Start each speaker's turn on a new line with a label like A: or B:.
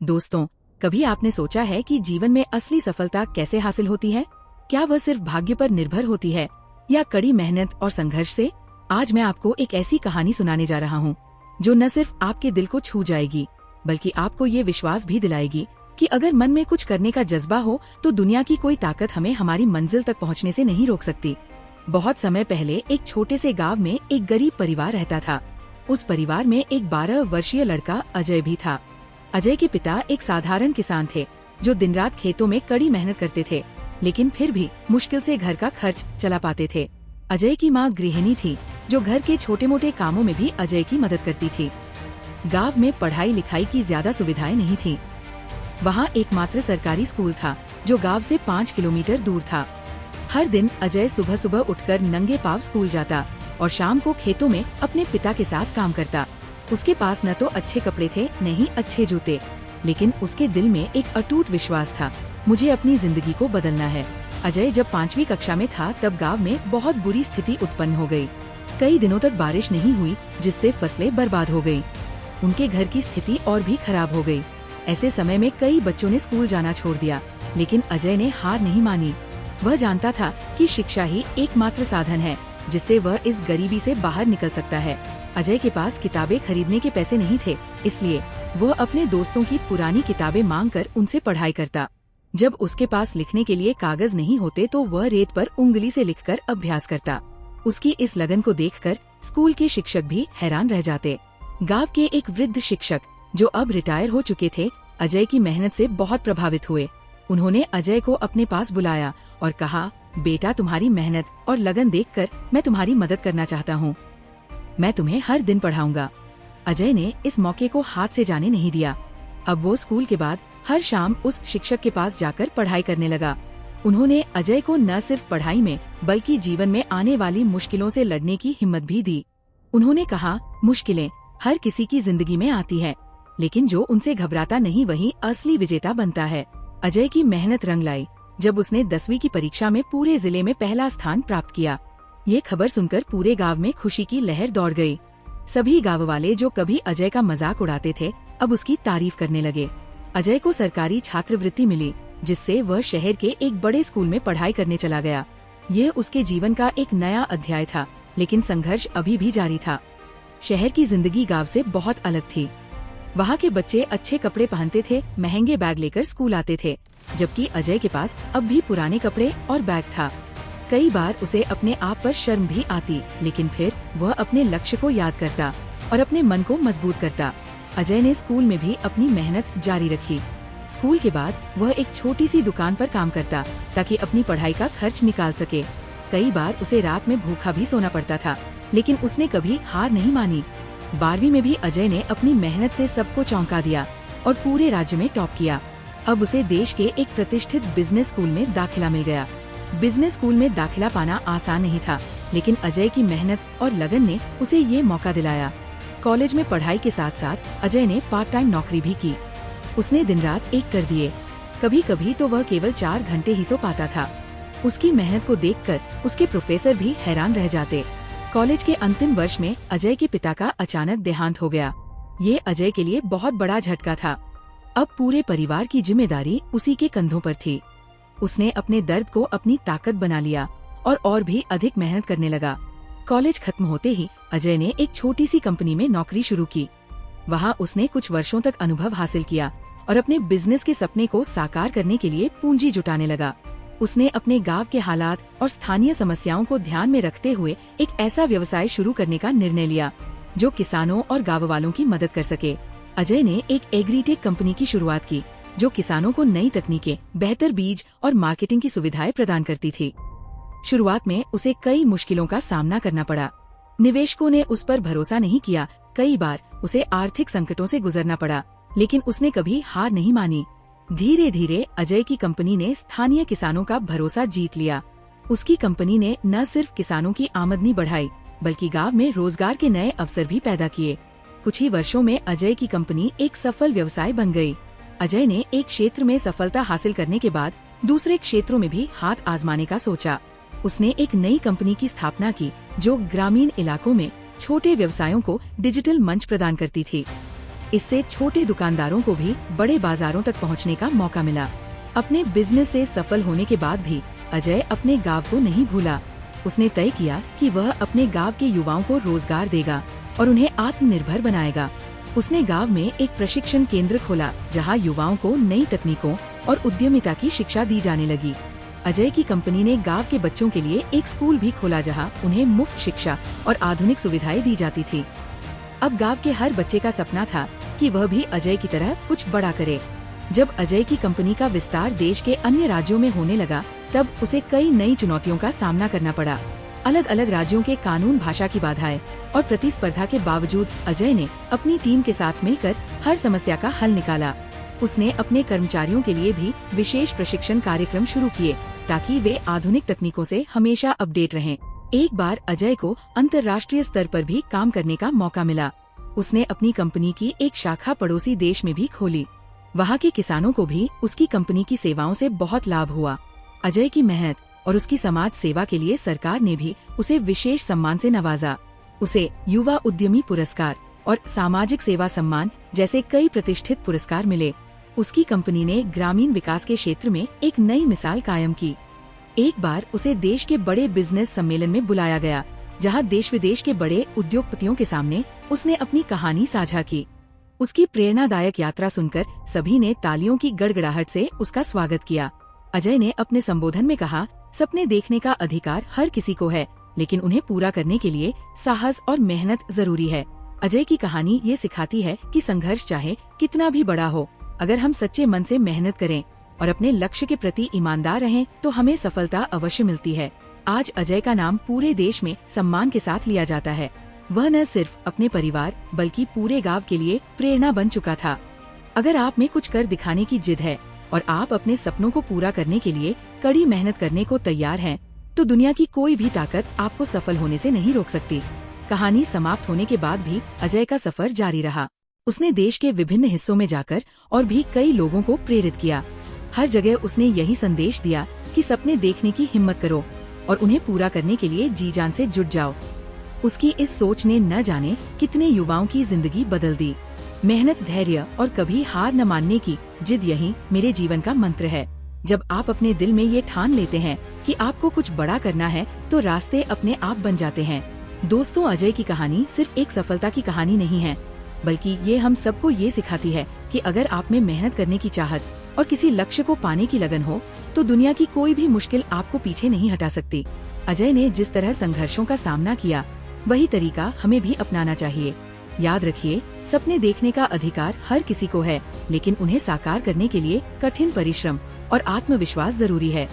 A: दोस्तों, कभी आपने सोचा है कि जीवन में असली सफलता कैसे हासिल होती है? क्या वह सिर्फ भाग्य पर निर्भर होती है या कड़ी मेहनत और संघर्ष से? आज मैं आपको एक ऐसी कहानी सुनाने जा रहा हूँ जो न सिर्फ आपके दिल को छू जाएगी बल्कि आपको ये विश्वास भी दिलाएगी कि अगर मन में कुछ करने का जज्बा हो तो दुनिया की कोई ताकत हमें हमारी मंजिल तक पहुँचने से नहीं रोक सकती। बहुत समय पहले एक छोटे से गाँव में एक गरीब परिवार रहता था। उस परिवार में एक 12 वर्षीय लड़का अजय भी था। अजय के पिता एक साधारण किसान थे जो दिन रात खेतों में कड़ी मेहनत करते थे, लेकिन फिर भी मुश्किल से घर का खर्च चला पाते थे। अजय की मां गृहिणी थी जो घर के छोटे मोटे कामों में भी अजय की मदद करती थी। गांव में पढ़ाई लिखाई की ज्यादा सुविधाएं नहीं थी। वहां एकमात्र सरकारी स्कूल था जो गांव से 5 किलोमीटर दूर था। हर दिन अजय सुबह सुबह उठकर नंगे पांव स्कूल जाता और शाम को खेतों में अपने पिता के साथ काम करता। उसके पास न तो अच्छे कपड़े थे न ही अच्छे जूते, लेकिन उसके दिल में एक अटूट विश्वास था, मुझे अपनी जिंदगी को बदलना है। अजय जब 5वीं कक्षा में था तब गांव में बहुत बुरी स्थिति उत्पन्न हो गई। कई दिनों तक बारिश नहीं हुई जिससे फसलें बर्बाद हो गयी। उनके घर की स्थिति और भी खराब हो गई। ऐसे समय में कई बच्चों ने स्कूल जाना छोड़ दिया, लेकिन अजय ने हार नहीं मानी। वह जानता था कि शिक्षा ही एकमात्र साधन है जिससे वह इस गरीबी से बाहर निकल सकता है। अजय के पास किताबें खरीदने के पैसे नहीं थे, इसलिए वह अपने दोस्तों की पुरानी किताबें मांगकर उनसे पढ़ाई करता। जब उसके पास लिखने के लिए कागज नहीं होते तो वह रेत पर उंगली से लिखकर अभ्यास करता। उसकी इस लगन को देखकर स्कूल के शिक्षक भी हैरान रह जाते। गांव के एक वृद्ध शिक्षक जो अब रिटायर हो चुके थे, अजय की मेहनत से बहुत प्रभावित हुए। उन्होंने अजय को अपने पास बुलाया और कहा, बेटा, तुम्हारी मेहनत और लगन देखकर मैं तुम्हारी मदद करना चाहता हूँ। मैं तुम्हें हर दिन पढ़ाऊंगा। अजय ने इस मौके को हाथ से जाने नहीं दिया। अब वो स्कूल के बाद हर शाम उस शिक्षक के पास जाकर पढ़ाई करने लगा। उन्होंने अजय को न सिर्फ पढ़ाई में बल्कि जीवन में आने वाली मुश्किलों से लड़ने की हिम्मत भी दी। उन्होंने कहा, मुश्किलें हर किसी की जिंदगी में आती है, लेकिन जो उनसे घबराता नहीं वही असली विजेता बनता है। अजय की मेहनत रंग लाई जब उसने 10वीं की परीक्षा में पूरे जिले में पहला स्थान प्राप्त किया। ये खबर सुनकर पूरे गांव में खुशी की लहर दौड़ गई। सभी गांव वाले जो कभी अजय का मजाक उड़ाते थे अब उसकी तारीफ करने लगे। अजय को सरकारी छात्रवृत्ति मिली जिससे वह शहर के एक बड़े स्कूल में पढ़ाई करने चला गया। ये उसके जीवन का एक नया अध्याय था, लेकिन संघर्ष अभी भी जारी था। शहर की जिंदगी गाँव से बहुत अलग थी। वहाँ के बच्चे अच्छे कपड़े पहनते थे, महंगे बैग लेकर स्कूल आते थे, जबकि अजय के पास अब भी पुराने कपड़े और बैग था। कई बार उसे अपने आप पर शर्म भी आती, लेकिन फिर वह अपने लक्ष्य को याद करता और अपने मन को मजबूत करता। अजय ने स्कूल में भी अपनी मेहनत जारी रखी। स्कूल के बाद वह एक छोटी सी दुकान पर काम करता ताकि अपनी पढ़ाई का खर्च निकाल सके। कई बार उसे रात में भूखा भी सोना पड़ता था, लेकिन उसने कभी हार नहीं मानी। 12वीं में भी अजय ने अपनी मेहनत से सबको चौंका दिया और पूरे राज्य में टॉप किया। अब उसे देश के एक प्रतिष्ठित बिजनेस स्कूल में दाखिला मिल गया। बिजनेस स्कूल में दाखिला पाना आसान नहीं था, लेकिन अजय की मेहनत और लगन ने उसे ये मौका दिलाया। कॉलेज में पढ़ाई के साथ साथ अजय ने पार्ट टाइम नौकरी भी की। उसने दिन रात एक कर दिए। कभी कभी तो वह केवल 4 घंटे ही सो पाता था। उसकी मेहनत को देखकर उसके प्रोफेसर भी हैरान रह जाते। कॉलेज के अंतिम वर्ष में अजय के पिता का अचानक देहांत हो गया। ये अजय के लिए बहुत बड़ा झटका था। अब पूरे परिवार की जिम्मेदारी उसी के कंधों पर थी। उसने अपने दर्द को अपनी ताकत बना लिया और भी अधिक मेहनत करने लगा। कॉलेज खत्म होते ही अजय ने एक छोटी सी कंपनी में नौकरी शुरू की। वहाँ उसने कुछ वर्षों तक अनुभव हासिल किया और अपने बिजनेस के सपने को साकार करने के लिए पूंजी जुटाने लगा। उसने अपने गांव के हालात और स्थानीय समस्याओं को ध्यान में रखते हुए एक ऐसा व्यवसाय शुरू करने का निर्णय लिया जो किसानों और गांव वालों की मदद कर सके। अजय ने एक एग्रीटेक कंपनी की शुरुआत की जो किसानों को नई तकनीकें, बेहतर बीज और मार्केटिंग की सुविधाएं प्रदान करती थी। शुरुआत में उसे कई मुश्किलों का सामना करना पड़ा। निवेशकों ने उस पर भरोसा नहीं किया। कई बार उसे आर्थिक संकटों से गुजरना पड़ा, लेकिन उसने कभी हार नहीं मानी। धीरे धीरे अजय की कंपनी ने स्थानीय किसानों का भरोसा जीत लिया। उसकी कंपनी ने न सिर्फ किसानों की आमदनी बढ़ाई बल्कि गांव में रोजगार के नए अवसर भी पैदा किए। कुछ ही वर्षों में अजय की कंपनी एक सफल व्यवसाय बन गई। अजय ने एक क्षेत्र में सफलता हासिल करने के बाद दूसरे क्षेत्रों में भी हाथ आजमाने का सोचा। उसने एक नई कंपनी की स्थापना की जो ग्रामीण इलाकों में छोटे व्यवसायों को डिजिटल मंच प्रदान करती थी। इससे छोटे दुकानदारों को भी बड़े बाजारों तक पहुंचने का मौका मिला। अपने बिजनेस से सफल होने के बाद भी अजय अपने गांव को नहीं भूला। उसने तय किया कि वह अपने गांव के युवाओं को रोजगार देगा और उन्हें आत्मनिर्भर बनाएगा। उसने गांव में एक प्रशिक्षण केंद्र खोला जहां युवाओं को नई तकनीकों और उद्यमिता की शिक्षा दी जाने लगी। अजय की कंपनी ने गांव के बच्चों के लिए एक स्कूल भी खोला जहां उन्हें मुफ्त शिक्षा और आधुनिक सुविधाएं दी जाती थी। अब गांव के हर बच्चे का सपना था कि वह भी अजय की तरह कुछ बड़ा करे। जब अजय की कंपनी का विस्तार देश के अन्य राज्यों में होने लगा, तब उसे कई नई चुनौतियों का सामना करना पड़ा। अलग अलग राज्यों के कानून, भाषा की बाधाएं और प्रतिस्पर्धा के बावजूद अजय ने अपनी टीम के साथ मिलकर हर समस्या का हल निकाला। उसने अपने कर्मचारियों के लिए भी विशेष प्रशिक्षण कार्यक्रम शुरू किए ताकि वे आधुनिक तकनीकों से हमेशा अपडेट रहें। एक बार अजय को अंतर्राष्ट्रीय स्तर पर भी काम करने का मौका मिला। उसने अपनी कंपनी की एक शाखा पड़ोसी देश में भी खोली। वहाँ के किसानों को भी उसकी कंपनी की सेवाओं से बहुत लाभ हुआ। अजय की मेहनत और उसकी समाज सेवा के लिए सरकार ने भी उसे विशेष सम्मान से नवाजा। उसे युवा उद्यमी पुरस्कार और सामाजिक सेवा सम्मान जैसे कई प्रतिष्ठित पुरस्कार मिले। उसकी कंपनी ने ग्रामीण विकास के क्षेत्र में एक नई मिसाल कायम की। एक बार उसे देश के बड़े बिजनेस सम्मेलन में बुलाया गया, जहां देश विदेश के बड़े उद्योगपतियों के सामने उसने अपनी कहानी साझा की। उसकी प्रेरणादायक यात्रा सुनकर सभी ने तालियों की गड़गड़ाहट से उसका स्वागत किया। अजय ने अपने संबोधन में कहा, सपने देखने का अधिकार हर किसी को है, लेकिन उन्हें पूरा करने के लिए साहस और मेहनत जरूरी है। अजय की कहानी ये सिखाती है कि संघर्ष चाहे कितना भी बड़ा हो, अगर हम सच्चे मन से मेहनत करें और अपने लक्ष्य के प्रति ईमानदार रहें, तो हमें सफलता अवश्य मिलती है। आज अजय का नाम पूरे देश में सम्मान के साथ लिया जाता है। वह न सिर्फ अपने परिवार बल्कि पूरे गांव के लिए प्रेरणा बन चुका था। अगर आप में कुछ कर दिखाने की जिद है और आप अपने सपनों को पूरा करने के लिए कड़ी मेहनत करने को तैयार हैं, तो दुनिया की कोई भी ताकत आपको सफल होने से नहीं रोक सकती। कहानी समाप्त होने के बाद भी अजय का सफर जारी रहा। उसने देश के विभिन्न हिस्सों में जाकर और भी कई लोगों को प्रेरित किया। हर जगह उसने यही संदेश दिया कि सपने देखने की हिम्मत करो और उन्हें पूरा करने के लिए जी जान से जुट जाओ। उसकी इस सोच ने न जाने कितने युवाओं की जिंदगी बदल दी। मेहनत, धैर्य और कभी हार न मानने की जिद यही मेरे जीवन का मंत्र है। जब आप अपने दिल में ये ठान लेते हैं कि आपको कुछ बड़ा करना है, तो रास्ते अपने आप बन जाते हैं। दोस्तों, अजय की कहानी सिर्फ एक सफलता की कहानी नहीं है, बल्कि ये हम सबको ये सिखाती है कि अगर आप में मेहनत करने की चाहत और किसी लक्ष्य को पाने की लगन हो, तो दुनिया की कोई भी मुश्किल आपको पीछे नहीं हटा सकती। अजय ने जिस तरह संघर्षों का सामना किया, वही तरीका हमें भी अपनाना चाहिए। याद रखिए, सपने देखने का अधिकार हर किसी को है, लेकिन उन्हें साकार करने के लिए कठिन परिश्रम और आत्मविश्वास जरूरी है।